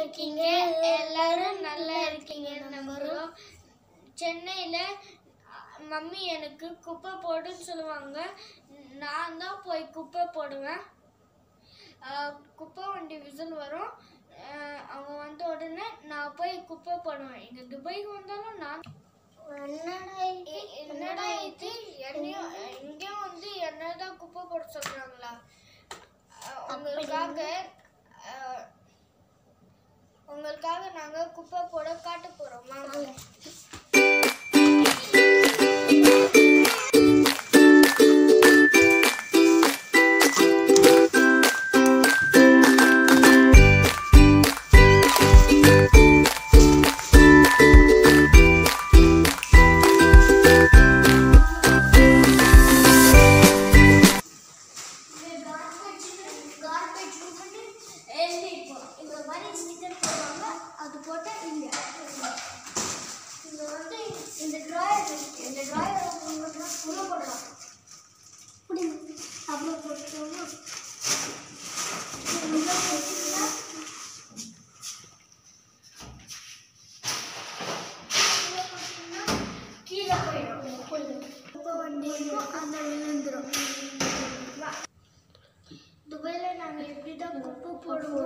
இருக்கீங்க? எல்லாரும் நல்லா இருக்கீங்க நம்புறோம். சென்னையில மம்மி எனக்கு குப்பை போடுன்னு சொல்லுவாங்க. நான் தான் போய் குப்பை போடுவேன். குப்பை வண்டி விசில் வரும். அவங்க வந்த உடனே நான் போய் குப்பை போடுவேன். இங்கே துபாய்க்கு வந்தாலும் நான் என்னடா இது இங்கேயும் வந்து என்னதான் குப்பை போட சொல்றாங்களா? உங்களுக்காக நாங்க குப்பை போட காட்ட போறோம். இந்த மாதிரி ஸ்டிக்கர் போடுவாங்க. அது போட்ட இங்க வந்து இந்த டிராயர் உள்ள போடலாம். அப்புறம் போட்டோம்னா கீழே போயிடும். குப்பை வண்டியும் அந்த விழுந்துடும். துபாயில நாங்கள் எப்படி தான் குப்பை போடுவோம்.